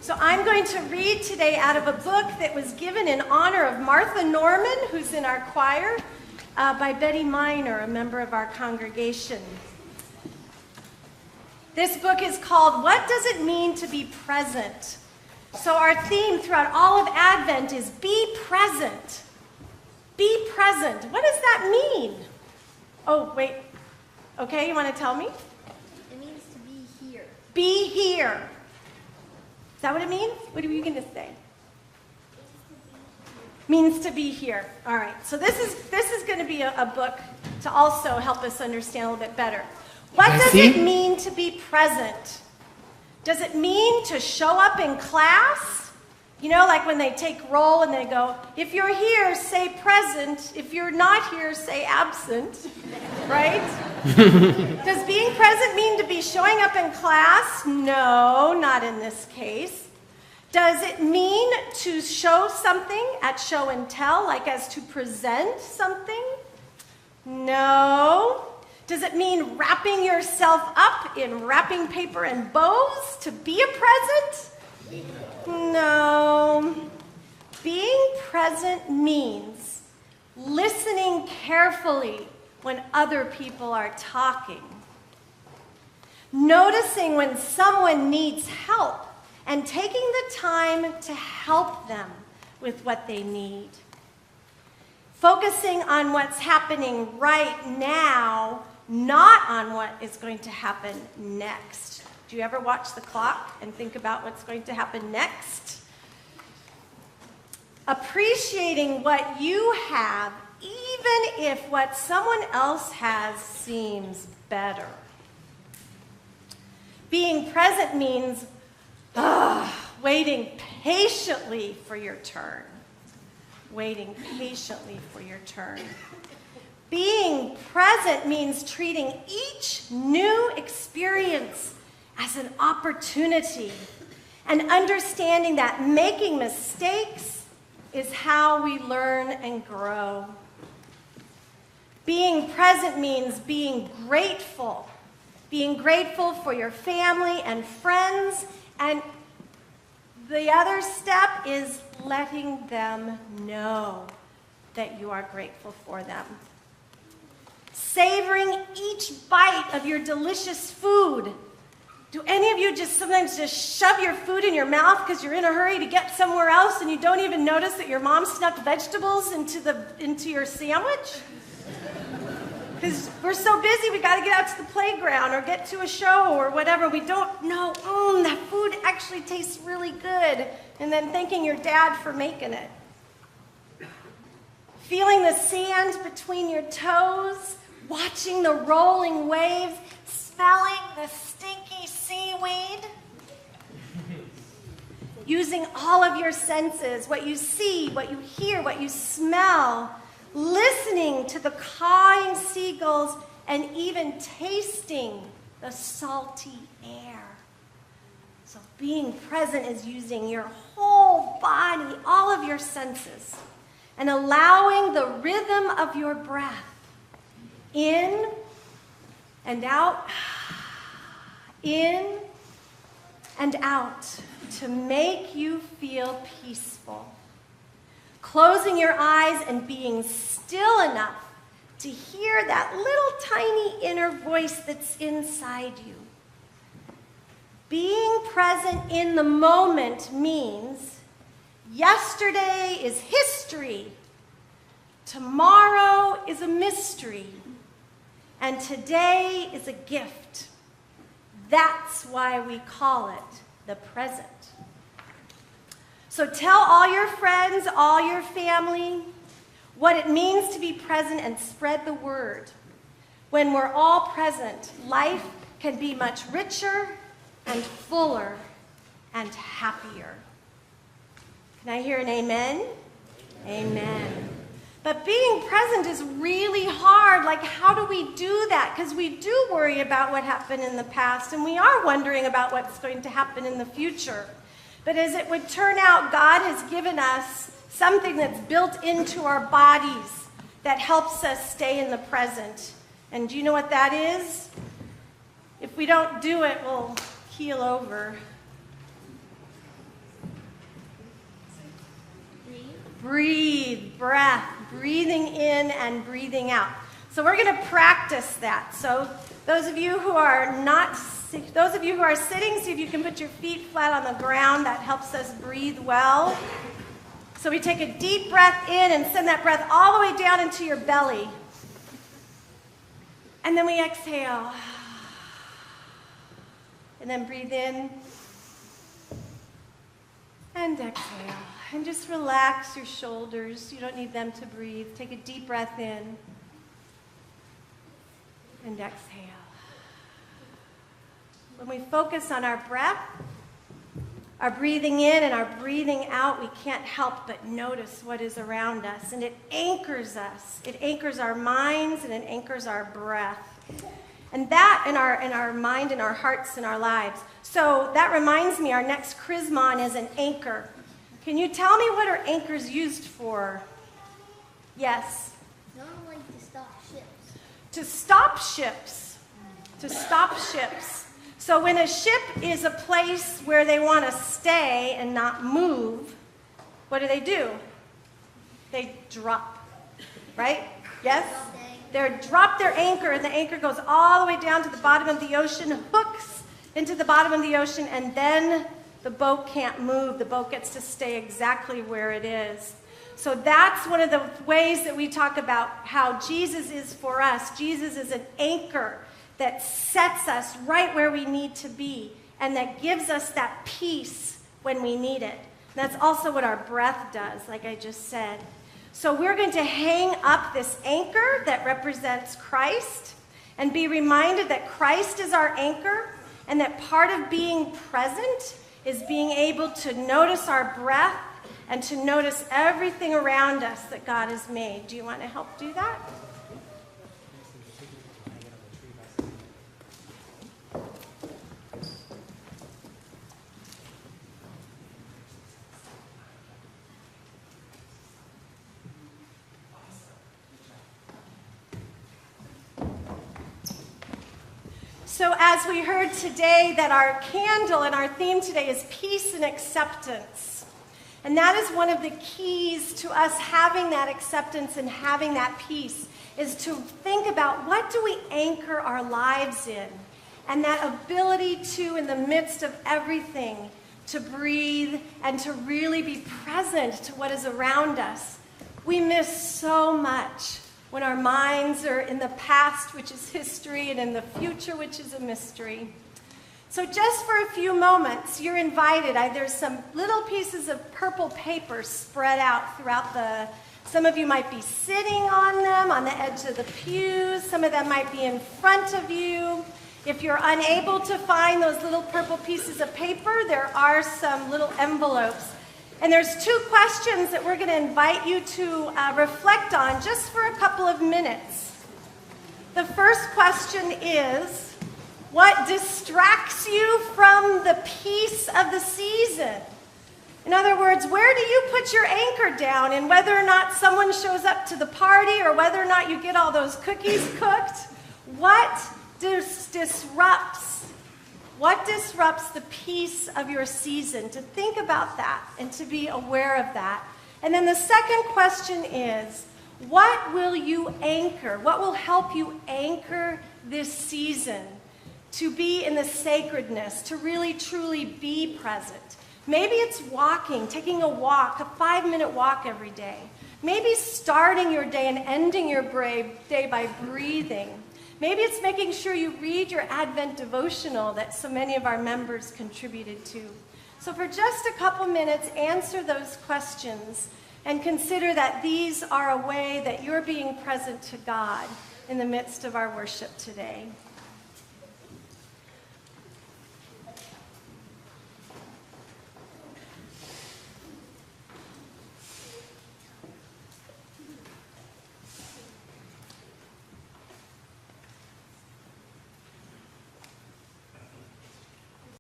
So I'm going to read today out of a book that was given in honor of Martha Norman, who's in our choir, by Betty Miner, a member of our congregation. This book is called, What Does It Mean to Be Present? So our theme throughout all of Advent is be present. Be present. What does that mean? Oh, wait. Okay, you want to tell me? It means to be here. Be here. Is that what it means? What are you going to say? Means to be here. All right. So this is going to be a book to also help us understand a little bit better. What does it mean to be present? Does it mean to show up in class? You know, like when they take roll and they go, if you're here, say present. If you're not here, say absent. Right? Does being present mean to be showing up in class? No, not in this case. Does it mean to show something at show and tell, like as to present something? No. Does it mean wrapping yourself up in wrapping paper and bows to be a present? No. Being present means listening carefully when other people are talking. Noticing when someone needs help and taking the time to help them with what they need. Focusing on what's happening right now, not on what is going to happen next. Do you ever watch the clock and think about what's going to happen next? Appreciating what you have, even if what someone else has seems better. Being present means waiting patiently for your turn. Waiting patiently for your turn. Being present means treating each new experience as an opportunity and understanding that making mistakes is how we learn and grow. Being present means being grateful. Being grateful for your family and friends, and the other step is letting them know that you are grateful for them. Savoring each bite of your delicious food. Do any of you sometimes just shove your food in your mouth because you're in a hurry to get somewhere else and you don't even notice that your mom snuck vegetables into your sandwich? Because we're so busy, we got to get out to the playground or get to a show or whatever. We don't know, that food actually tastes really good. And then thanking your dad for making it. Feeling the sand between your toes, watching the rolling waves, smelling the stinky seaweed. Using all of your senses, what you see, what you hear, what you smell. Listening to the cawing seagulls and even tasting the salty air. So being present is using your whole body, all of your senses, and allowing the rhythm of your breath in and out, in and out to make you feel peaceful. Closing your eyes and being still enough to hear that little tiny inner voice that's inside you. Being present in the moment means yesterday is history, tomorrow is a mystery, and today is a gift. That's why we call it the present. So tell all your friends, all your family, what it means to be present and spread the word. When we're all present, life can be much richer and fuller and happier. Can I hear an amen? Amen. But being present is really hard. Like, how do we do that? Because we do worry about what happened in the past, and we are wondering about what's going to happen in the future. But as it would turn out, God has given us something that's built into our bodies that helps us stay in the present. And do you know what that is? If we don't do it, we'll keel over. breathe, breath, breathing in and breathing out. So we're going to practice that. So those of you who are sitting, see if you can put your feet flat on the ground. That helps us breathe well. So we take a deep breath in and send that breath all the way down into your belly. And then we exhale. And then breathe in and exhale. And just relax your shoulders. You don't need them to breathe. Take a deep breath in and exhale. When we focus on our breath, our breathing in and our breathing out, we can't help but notice what is around us. And it anchors us. It anchors our minds and it anchors our breath. And that in our mind and our hearts and our lives. So that reminds me, our next chrismon is an anchor. Can you tell me what are anchors used for? Yes. Normally to stop ships. To stop ships. To stop ships. So when a ship is a place where they want to stay and not move, what do? They drop. Right? Yes? They drop their anchor, and the anchor goes all the way down to the bottom of the ocean, hooks into the bottom of the ocean, and then the boat can't move. The boat gets to stay exactly where it is. So that's one of the ways that we talk about how Jesus is for us. Jesus is an anchor that sets us right where we need to be and that gives us that peace when we need it. And that's also what our breath does, like I just said. So we're going to hang up this anchor that represents Christ and be reminded that Christ is our anchor and that part of being present is being able to notice our breath and to notice everything around us that God has made. Do you want to help do that? So as we heard today that our candle and our theme today is peace and acceptance. And that is one of the keys to us having that acceptance and having that peace, is to think about what do we anchor our lives in? And that ability to, in the midst of everything, to breathe and to really be present to what is around us. We miss so much when our minds are in the past, which is history, and in the future, which is a mystery. So just for a few moments, you're invited. There's some little pieces of purple paper spread out throughout some of you might be sitting on them, on the edge of the pews. Some of them might be in front of you. If you're unable to find those little purple pieces of paper, there are some little envelopes. And there's two questions that we're going to invite you to reflect on just for a couple of minutes. The first question is, what distracts you from the peace of the season? In other words, where do you put your anchor down in whether or not someone shows up to the party or whether or not you get all those cookies cooked? What disrupts the peace of your season? To think about that and to be aware of that. And then the second question is, what will you anchor? What will help you anchor this season to be in the sacredness, to really truly be present? Maybe it's walking, taking a walk, a 5-minute walk every day. Maybe starting your day and ending your day by breathing. Maybe it's making sure you read your Advent devotional that so many of our members contributed to. So for just a couple minutes, answer those questions and consider that these are a way that you're being present to God in the midst of our worship today.